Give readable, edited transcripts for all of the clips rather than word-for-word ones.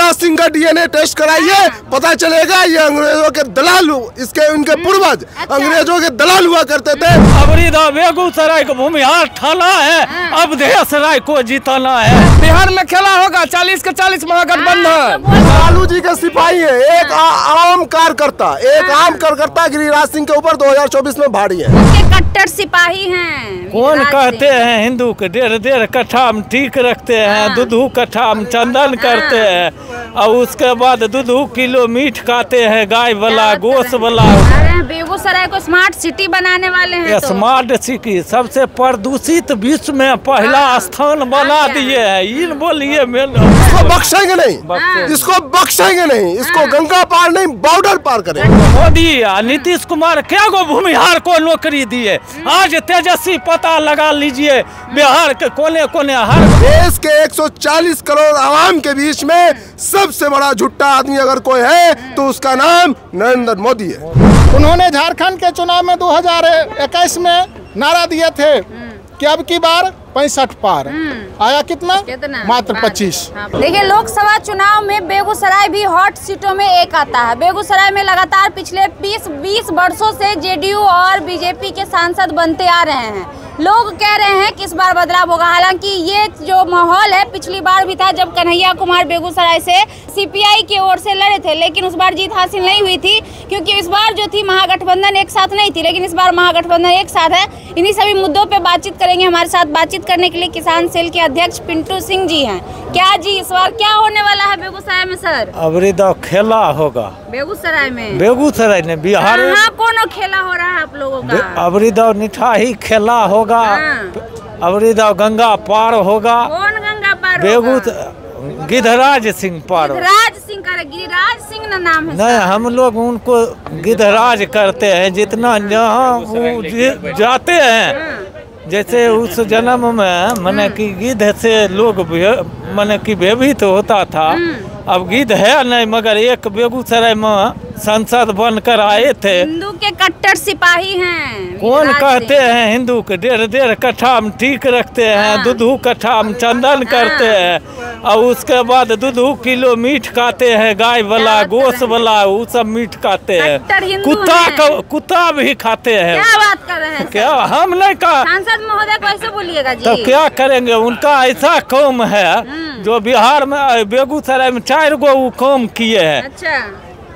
गिरिराज सिंह का DNA test कराइए, पता चलेगा ये अंग्रेजों के दलाल, इसके उनके पूर्वज अंग्रेजों के दलाल हुआ करते थे। अबरीदा बेगूसराय का भूमिहार ठाना है, अब देशराय को जीताना है। बिहार में खेला होगा 40 के 40 महागठबंधन। लालू जी के सिपाही है, एक आम कार्यकर्ता गिरिराज सिंह के ऊपर 2024 में भारी है। कट्टर सिपाही हैं। कौन कहते हैं हिंदू के 1.5 कट्ठा में ठीक रखते हैं, 2 कट्ठा में चंदन करते हैं, और उसके बाद 2 किलो मीट खाते हैं, गाय वाला गोश्त वाला। बेगूसराय को स्मार्ट सिटी बनाने वाले हैं। स्मार्ट सिटी सबसे प्रदूषित विश्व में पहला स्थान बना दिए है। इन बोलिए इसको बख्शेंगे नहीं, इसको बख्शेंगे नहीं, इसको गंगा पार नहीं बॉर्डर पार करेंगे। मोदी नीतीश कुमार क्या को भूमिहार को नौकरी दिए? आज तेजस्वी पता लगा लीजिए बिहार के कोने कोने हर देश के 140 करोड़ आवाम के बीच में सबसे बड़ा झुट्टा आदमी अगर कोई है तो उसका नाम नरेंद्र मोदी है। उन्होंने झारखंड के चुनाव में 2021 में नारा दिए थे कि अब की बार 65 पार। आया कितना? मात्र 25। देखिए, लोकसभा चुनाव में बेगूसराय भी हॉट सीटों में एक आता है। बेगूसराय में लगातार पिछले 20 वर्षों से जेडीयू और बीजेपी के सांसद बनते आ रहे हैं। लोग कह रहे हैं कि इस बार बदलाव होगा। हालांकि ये जो माहौल है पिछली बार भी था जब कन्हैया कुमार बेगूसराय से सीपीआई की ओर से लड़े थे, लेकिन उस बार जीत हासिल नहीं हुई थी, क्योंकि इस बार जो थी महागठबंधन एक साथ नहीं थी, लेकिन इस बार महागठबंधन एक साथ है। इन्हीं सभी मुद्दों पे बातचीत करेंगे। हमारे साथ बातचीत करने के लिए किसान सेल के अध्यक्ष पिंटू सिंह जी हैं। क्या जी, इस बार क्या होने वाला है बेगूसराय में सर? अबरीदा खेला होगा बेगूसराय में। बेगूसराय ने बिहार में कौन खेला हो रहा है आप लोगों का? अबरीदा निठाही खेला होगा, अबरीदा गंगा पार होगा। कौन गंगा पार? गिधराज सिंह पार। गिधराज सिंह का, गिरिराज सिंह ना नाम है। नहीं, हम लोग उनको गिधराज करते हैं। जितना जहाँ वो जाते हैं, जैसे उस जन्म में मैंने कि गिद्ध से लोग मैंने कि भयभीत होता था। अब गिद्ध है नहीं, मगर एक बेगूसराय में संसद बनकर आए थे। हिंदू के कट्टर सिपाही हैं। कौन कहते हैं हिंदू के 1.5 कट्ठा में ठीक रखते हैं, 2 कट्ठा में चंदन करते हैं, और उसके बाद 2 किलो मीट खाते हैं, गाय वाला गोश्त वाला, वो सब मीट खाते हैं। कुत्ता भी खाते हैं। क्या बात कर रहे हैं? क्या हम नहीं कहा? सांसद महोदय कैसे बोलिएगा जी? तो क्या करेंगे? उनका ऐसा कौम है जो बिहार में बेगूसराय में 4 गो वो कौम किए हैं। अच्छा।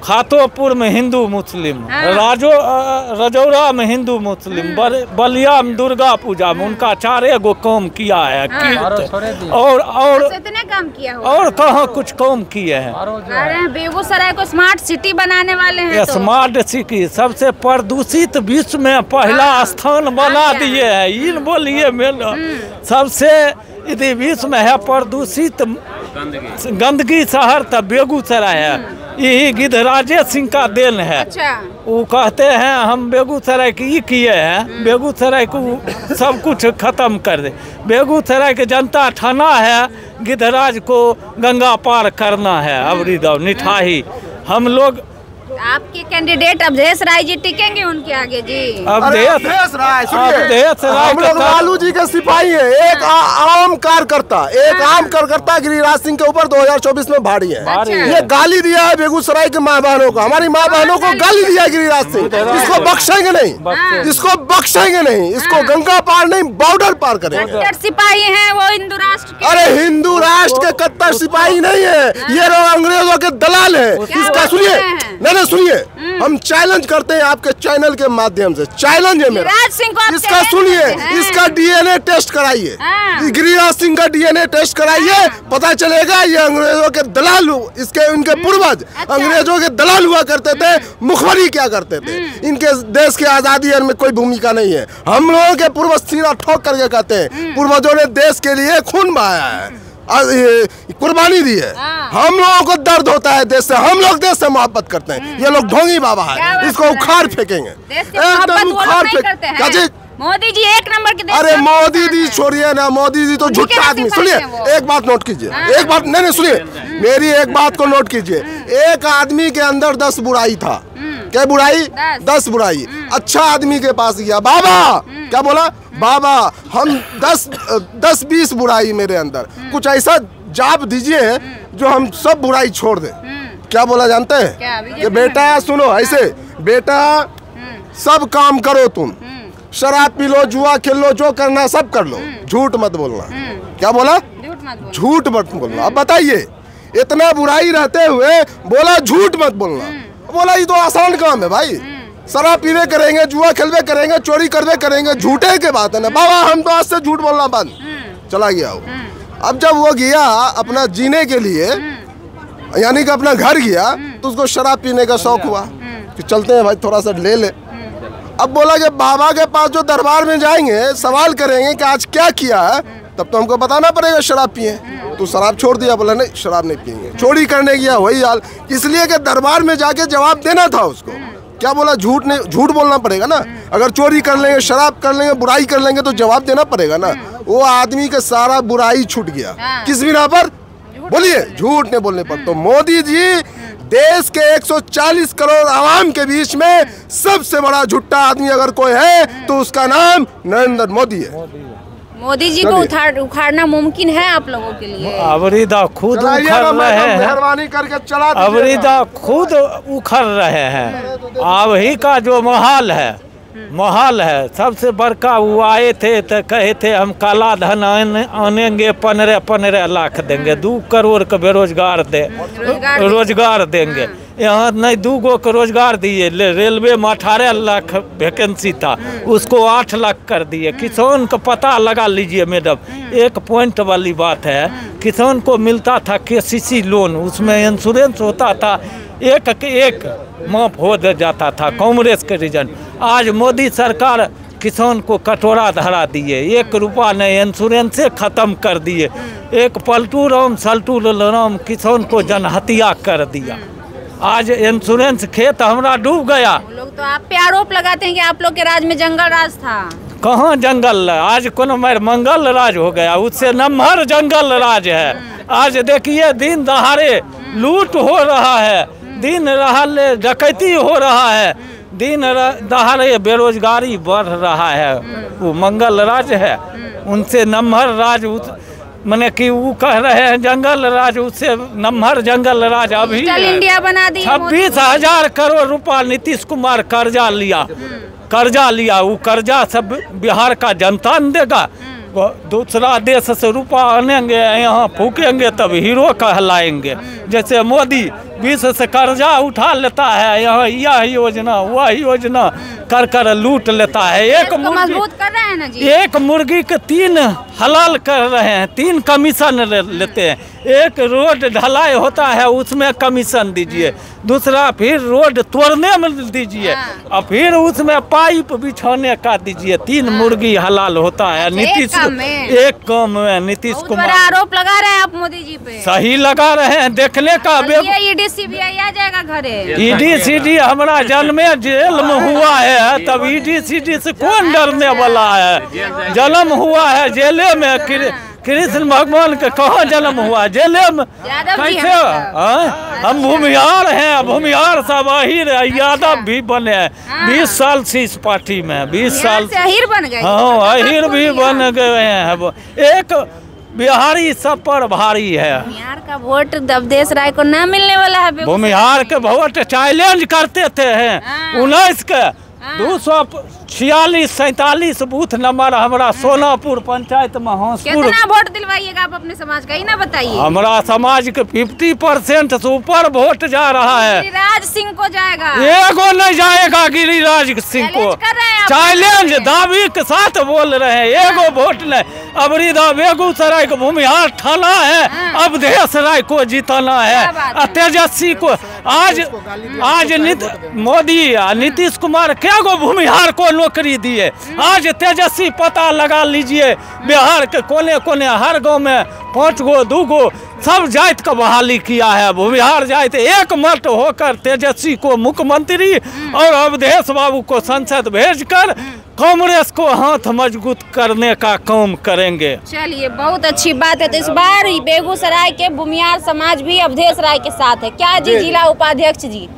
खातोपुर में हिंदू मुस्लिम, रजौरा में हिंदू मुस्लिम, बलिया में दुर्गा पूजा में उनका 4 गो कौम किया है। और इतने काम किया हुआ और कहाँ कुछ कौम किए हैं। अरे बेगूसराय को स्मार्ट सिटी बनाने वाले हैं। स्मार्ट सिटी सबसे प्रदूषित विश्व में पहला स्थान बना दिए है। इन बोलिए सबसे यदि विश्व में है प्रदूषित गंदगी शहर तब बेगूसराय है। यही गिधराज सिंह का देन है। अच्छा। वो कहते हैं हम बेगूसराय की किए हैं, बेगूसराय को सब कुछ खत्म कर दे। बेगूसराय के जनता ठाना है, गिधराज को गंगा पार करना है। अबरीदा निठाही हम लोग। आपके कैंडिडेट अवधेश राय जी टिकेंगे उनके आगे जी? अवधेश राय हम लोग लालू जी के सिपाही है। एक आम कार्यकर्ता गिरिराज सिंह के ऊपर 2024 में भारी है। ये गाली दिया है बेगूसराय के माँ बहनों को, हमारी माँ बहनों को गाली दिया है गिरिराज सिंह। इसको बख्शेंगे नहीं, इसको बख्शेंगे नहीं, इसको गंगा पार नहीं बॉर्डर पार करेंगे। कट्टर सिपाही हैं वो हिंदू राष्ट्र के। अरे हिंदू राष्ट्र के कट्टर सिपाही नहीं है, ये लोग अंग्रेजों के दलाल है। इसका सुनिए, नहीं सुनिए, हम चैलेंज करते हैं आपके चैनल के माध्यम से। चैलेंज है मेरा, इसका सुनिए, इसका डीएनए टेस्ट कराइए। गिरिराज सिंह का डीएनए टेस्ट कराइए, पता चलेगा ये अंग्रेजों के दलाल, इसके उनके पूर्वज अंग्रेजों के दलाल हुआ करते थे। मुखबरी क्या करते थे? इनके देश की आजादी में कोई भूमिका नहीं है। हम लोगों के पूर्वज सीना ठोक करके कहते हैं पूर्वजों ने देश के लिए खून बहाया है, कुर्बानी दी है। हम लोगों को दर्द होता है देश से, हम लोग देश से मोहब्बत करते हैं। ये लोग ढोंगी बाबा है, इसको उखाड़ फेंकेंगे, एकदम उखाड़ फेंकेंगे। मोदी जी एक नंबर के। अरे मोदी जी छोड़िए ना, मोदी जी तो झूठा आदमी। सुनिए, एक बात नोट कीजिए, एक बात नहीं सुनिए, मेरी एक बात को नोट कीजिए। एक आदमी के अंदर 10 बुराई था। क्या बुराई? 10 बुराई। अच्छा आदमी के पास गया, बाबा क्या बोला? बाबा हम 10-20 बुराई मेरे अंदर, कुछ ऐसा जाप दीजिए जो हम सब बुराई छोड़ दे। क्या बोला जानते हैं कि बेटा सुनो ऐसे, बेटा सब काम करो, तुम शराब पी लो, जुआ खेल लो, जो करना सब कर लो, झूठ मत बोलना। क्या बोला? झूठ मत बोलना। अब बताइए, इतना बुराई रहते हुए बोला झूठ मत बोलना। बोला ये तो आसान काम है भाई, शराब पीवे करेंगे, जुआ खेलवे करेंगे, चोरी करवे करेंगे, झूठे के बात है ना बाबा, हम तो आज से झूठ बोलना बंद। चला गया वो। अब जब वो गया अपना जीने के लिए, यानी कि अपना घर गया, तो उसको शराब पीने का शौक हुआ कि चलते हैं भाई थोड़ा सा ले ले। अब बोला कि बाबा के पास जो दरबार में जाएंगे, सवाल करेंगे कि आज क्या किया है, तब तो हमको बताना पड़ेगा शराब पिए। तो शराब छोड़ दिया, बोला नहीं शराब नहीं पिएंगे। चोरी करने गया, वही हाल, इसलिए कि दरबार में जाके जवाब देना था उसको। क्या बोला? झूठ नहीं, झूठ बोलना पड़ेगा ना। अगर चोरी कर लेंगे, शराब कर लेंगे, बुराई कर लेंगे तो जवाब देना पड़ेगा ना। वो आदमी का सारा बुराई छूट गया। किस बिना पर? बोलिए, झूठ नहीं बोलने पर। तो मोदी जी देश के 140 करोड़ आवाम के बीच में सबसे बड़ा झूठा आदमी अगर कोई है तो उसका नाम नरेंद्र मोदी है। मोदी जी को उखाड़ना मुमकिन है आप लोगों के लिए? अबरीदा खुद उखड़ रहे हैं, मेहरबानी करके चला। अबरीदा खुद उखड़ रहे हैं। अब ही का जो माहौल है सबसे बड़का, वो आए थे तो कहे थे हम काला धन आनेंगे, 15 लाख देंगे, 2 करोड़ का बेरोजगार रोजगार देंगे। यहाँ नहीं 2 गो का रोजगार दिए। रेलवे में 18 लाख वैकेंसी था, उसको 8 लाख कर दिए। किसान का पता लगा लीजिए मैडम, एक पॉइंट वाली बात है, किसान को मिलता था KCC लोन, उसमें इंश्योरेंस होता था, एक माफ हो जाता था कांग्रेस के रीजन। आज मोदी सरकार किसान को कटोरा धरा दिए, 1 रुपया नहीं, इंश्योरेंसे खत्म कर दिए। एक पलटू राम सल्टू राम किसान को जनहत्या कर दिया। आज इंश्योरेंस खेत हमारा डूब गया। लोग तो आप पे आरोप लगाते हैं कि आप लोग के राज में जंगल राज था। कहाँ जंगल? आज कोनो मेर मंगल राज हो गया, उससे नम्हर जंगल राज है। आज देखिए दिन दहाड़े लूट हो रहा है, दिन दहाड़े डकैती हो रहा है, दिन दहाड़े बेरोजगारी बढ़ रहा है। वो मंगल राज है, उनसे नम्हर राज मैंने कि वो कह रहे हैं जंगल राज, उससे नम्हर जंगल राज अभी इंडिया बना दी। 26,000 करोड़ रुपया नीतीश कुमार कर्जा लिया। वो कर्जा सब बिहार का जनता न देगा। दूसरा देश से रुपया आनेंगे, यहाँ फूकेंगे तब हीरो कहलाएंगे। जैसे मोदी 20 से कर्जा उठा लेता है, यहाँ यह योजना वह योजना कर लूट लेता है। एक मजबूत कर रहे हैं ना जी। एक मुर्गी के 3 हलाल कर रहे हैं, 3 कमीशन लेते हैं। एक रोड ढलाई होता है उसमें कमीशन दीजिए, दूसरा फिर रोड तोड़ने में दीजिए, और फिर उसमें पाइप बिछाने का दीजिए। 3 मुर्गी हलाल होता है। नीतीश एक काम में नीतीश कुमार आरोप लगा रहे हैं आप मोदी जी पे। सही लगा रहे हैं, देखने का ईडी सीबीआई आ जाएगा घरे। ईडी सीडी हमारा जन्मे जेल में हुआ है, तब ईडी सीडी से कौन डरने वाला है? जन्म हुआ है जेले में। कृष्ण भगवान के कहाँ जन्म हुआ? जेले में। कैसे? हम भूमिहार हैं, भूमिहार सब अहिर यादव भी बने हैं। 20 साल से इस पार्टी में, 20 साल से अहिर बन गए। हाँ, अहिर भी बन गए हैं। एक बिहारी सब पर भारी है। बिहार का वोट अवधेश राय को न मिलने वाला है। भूमिहार के वोट चैलेंज करते थे हैं 19 के 246-47 बूथ नंबर हमारा सोनापुर पंचायत में हंसपुर। कितना वोट दिलवाइएगा आप अपने समाज का, ही ना बताइए। हमारा समाज के 50% से ऊपर वोट जा रहा है। गिरिराज सिंह को जाएगा। एगो नहीं जाएगा गिरिराज सिंह को। चैलेंज दावी के साथ बोल रहे हैं, एगो वोट नहीं। अबरीदा बेगूसराय का भूमिहार थाना है, अवधेश राय को जीताना है। तेजस्वी को आज मोदी नीतीश कुमार क्या गो भूमिहार को नौकरी दिए। आज तेजस्वी पता लगा लीजिए, बिहार के कोने कोने हर गांव में 5 गो 2 गो सब जात का बहाली किया है। भूमिहार जात एक मत होकर तेजस्वी को मुख्यमंत्री और अवधेश बाबू को संसद भेजकर कांग्रेस को हाथ मजबूत करने का काम करेंगे। चलिए, बहुत अच्छी बात है। तो इस बार बेगूसराय के भूमिहार समाज भी अवधेश राय के साथ है क्या जी? जिला उपाध्यक्ष जी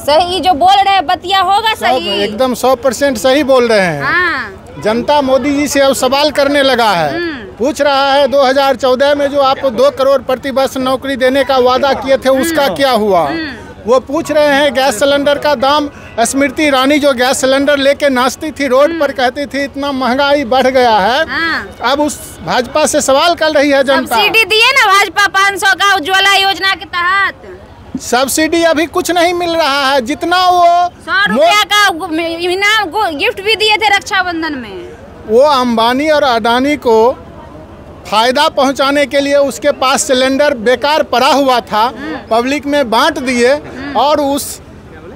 सही जो बोल रहे हैं बतिया होगा सही? एकदम 100% सही बोल रहे हैं। हाँ। जनता मोदी जी से अब सवाल करने लगा है, पूछ रहा है 2014 में जो आप 2 करोड़ प्रति वर्ष नौकरी देने का वादा किए थे उसका क्या हुआ। वो पूछ रहे हैं गैस सिलेंडर का दाम। स्मृति ईरानी जो गैस सिलेंडर लेके नाचती थी, रोड पर कहती थी इतना महंगाई बढ़ गया है, अब उस भाजपा से सवाल कर रही है जनता। सब्सिडी दिए ना भाजपा 500 का उज्ज्वला योजना के तहत। सब्सिडी अभी कुछ नहीं मिल रहा है, जितना वो 100 रुपया का इनाम गिफ्ट भी दिए थे रक्षाबंधन में। वो अंबानी और अडानी को फायदा पहुंचाने के लिए उसके पास सिलेंडर बेकार पड़ा हुआ था, पब्लिक में बांट दिए और उस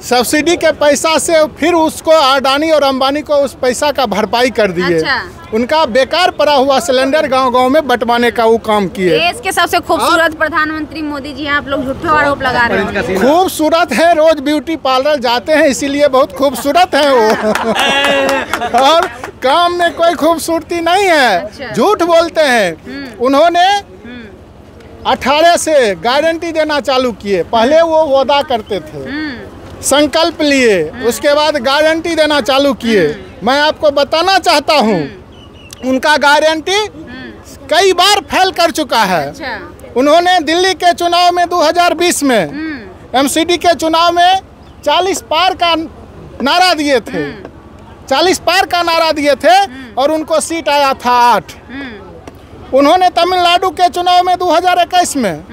सब्सिडी के पैसा से फिर उसको अडानी और अंबानी को उस पैसा का भरपाई कर दिए। अच्छा। उनका बेकार पड़ा हुआ सिलेंडर गांव-गांव में बंटवाने का वो काम किए। देश के सबसे खूबसूरत प्रधानमंत्री मोदी जी, आप लोग झूठे आरोप लगा रहे हैं। खूबसूरत है, रोज ब्यूटी पार्लर जाते हैं इसीलिए बहुत खूबसूरत है वो और काम में कोई खूबसूरती नहीं है। अच्छा। झूठ बोलते हैं। उन्होंने 18 से गारंटी देना चालू किए। पहले वो वादा करते थे, संकल्प लिए, उसके बाद गारंटी देना चालू किए। मैं आपको बताना चाहता हूँ उनका गारंटी कई बार फेल कर चुका है। अच्छा। उन्होंने दिल्ली के चुनाव में 2020 में एमसीडी के चुनाव में 40 पार का नारा दिए थे, 40 पार का नारा दिए थे और उनको सीट आया था 8। उन्होंने तमिलनाडु के चुनाव में 2021 में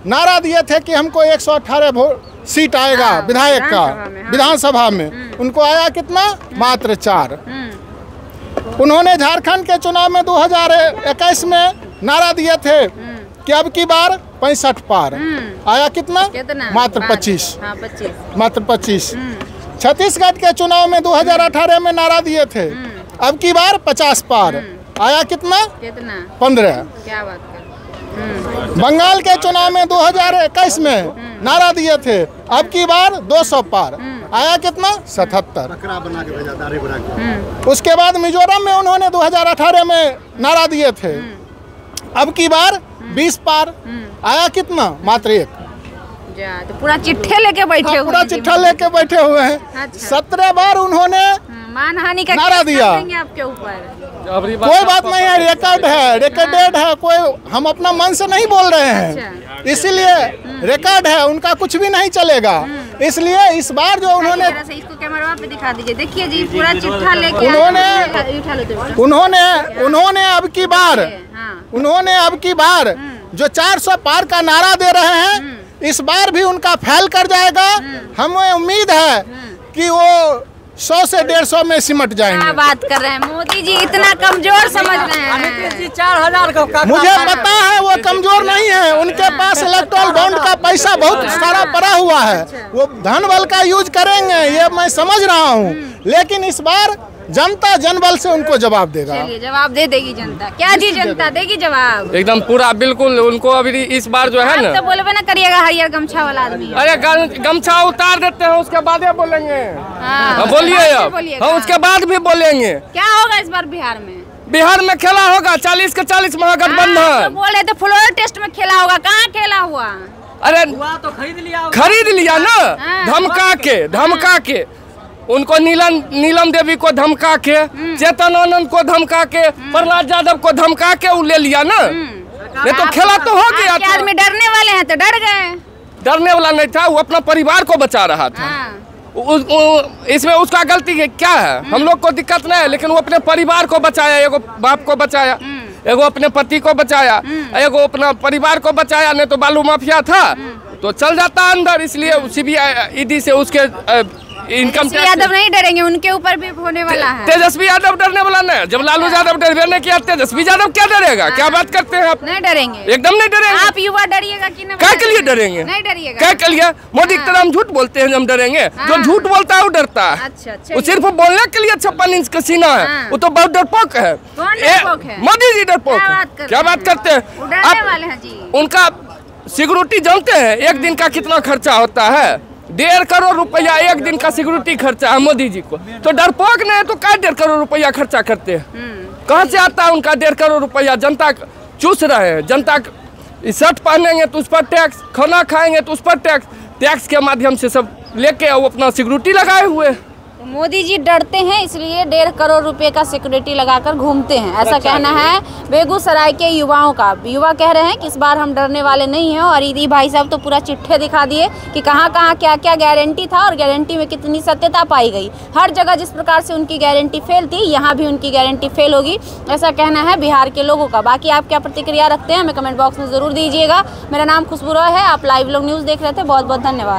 नारा दिए थे कि हमको 118 सीट आएगा विधायक का विधानसभा में, उनको आया कितना? मात्र 4। उन्होंने झारखंड के चुनाव में 2021 में नारा दिए थे कि अब की बार 65 पार, आया कितना? मात्र 25। मात्र 25। छत्तीसगढ़ के चुनाव में 2018 में नारा दिए थे अब की बार 50 पार, आया कितना? 15। क्या बात कर। बंगाल के चुनाव में 2021 में नारा दिए थे अब की बार 200 पार, आया कितना? 77। उसके बाद मिजोरम में उन्होंने 2018 में नारा दिए थे अब की बार 20 पार, आया कितना? मात्र 1। तो पूरा चिट्ठे लेके बैठे हुए, पूरा चिट्ठा लेके बैठे हुए हैं। अच्छा। 17 बार उन्होंने मानहानि का नारा दिया। आपके ऊपर कोई बात नहीं है, रिकॉर्ड है, रिकॉर्डेड है, कोई हम अपना मन से नहीं बोल रहे हैं, इसीलिए रिकॉर्ड है, उनका कुछ भी नहीं चलेगा। इसलिए इस बार जो उन्होंने, इसको कैमरा पे दिखा दीजिए, देखिए जी पूरा चिट्ठा लेके उन्होंने अब की बार जो 400 पार का नारा दे रहे हैं इस बार भी उनका फेल कर जाएगा। हमें उम्मीद है कि वो 100 से 150 में सिमट जाएंगे। क्या बात कर रहे हैं मोदी जी, इतना कमजोर समझ रहे हैं। 4000 का मुझे पता है वो कमजोर नहीं है, उनके पास इलेक्ट्रल बॉन्ड का पैसा बहुत सारा पड़ा हुआ है, वो धन बल का यूज करेंगे, ये मैं समझ रहा हूँ, लेकिन इस बार जनता जनबल से उनको जवाब देगा। चलिए जवाब दे देगी जनता। क्या जी जनता देगी जवाब? एकदम पूरा बिल्कुल। उनको अभी इस बार जो है ना, तो बोलबे ना करिएगा हरियर गमछा वाला आदमी। अरे गमछा उतार देते हैं उसके बाद बोलेंगे। बोलिए अब, हम उसके बाद भी बोलेंगे। क्या होगा इस बार बिहार में? बिहार में खेला होगा 40 के 40 महागठबंधन। बोल रहे थे फ्लोर टेस्ट में खेला होगा, कहाँ खेला हुआ? अरे तो खरीद लिया ना, धमका के उनको नीलम देवी को धमका के, चेतन आनंद को धमका के, प्रहलाद यादव को धमका के वो ले लिया ना। नहीं तो खेला तो हो गया। आदमी डरने वाले हैं तो डर गए। डरने वाला नहीं था, वो अपना परिवार को बचा रहा था। इसमें उसका गलती क्या है? हम लोग को दिक्कत नहीं है, लेकिन वो अपने परिवार को बचाया, एगो बाप को बचाया, एगो अपने पति को बचाया, एगो अपना परिवार को बचाया। नहीं तो बालू माफिया था तो चल जाता अंदर। इसलिए सीबीआई ईडी से उसके इनकम यादव नहीं डरेंगे, उनके ऊपर भी होने वाला है। तेजस्वी यादव डरने वाला नहीं। जब लालू यादव डरबे नहीं किया, तेजस्वी यादव क्या डरेगा? क्या बात करते हैं आप? नहीं डरेंगे, एकदम नहीं डरेंगे। आप युवा डरिएगा कि नहीं? क्या के लिए डरेंगे? नहीं डरिएगा। क्या के लिए? मोदी की तरह हम झूठ बोलते हैं, हम डरेंगे? जो झूठ बोलता है वो डरता है। अच्छा, वो सिर्फ बोलने के लिए 56 इंच का सीना है, वो तो बहुत डरपोक है। मोदी जी डरपोक है। क्या बात करते हैं? उनका सिक्योरिटी जानते हैं एक दिन का कितना खर्चा होता है? 1.5 करोड़ रुपया एक दिन का सिक्योरिटी खर्चा है मोदी जी को। तो डरपोक नहीं तो क्या 1.5 करोड़ रुपया खर्चा करते हैं? कहाँ से आता है उनका 1.5 करोड़ रुपया? जनता चूस रहे हैं। जनता शर्ट पहनेंगे तो उस पर टैक्स, खाना खाएंगे तो उस पर टैक्स के माध्यम से सब लेके वो अपना सिक्योरिटी लगाए हुए। मोदी जी डरते हैं इसलिए 1.5 करोड़ रुपए का सिक्योरिटी लगाकर घूमते हैं, ऐसा कहना है बेगूसराय के युवाओं का। युवा कह रहे हैं कि इस बार हम डरने वाले नहीं हैं। और ईदी भाई साहब तो पूरा चिट्ठे दिखा दिए कि कहाँ कहाँ क्या क्या गारंटी था और गारंटी में कितनी सत्यता पाई गई। हर जगह जिस प्रकार से उनकी गारंटी फेल थी, यहाँ भी उनकी गारंटी फेल होगी, ऐसा कहना है बिहार के लोगों का। बाकी आप क्या प्रतिक्रिया रखते हैं हमें कमेंट बॉक्स में ज़रूर दीजिएगा। मेरा नाम खुशबू रॉय है, आप लाइव लोग न्यूज़ देख रहे थे, बहुत बहुत धन्यवाद।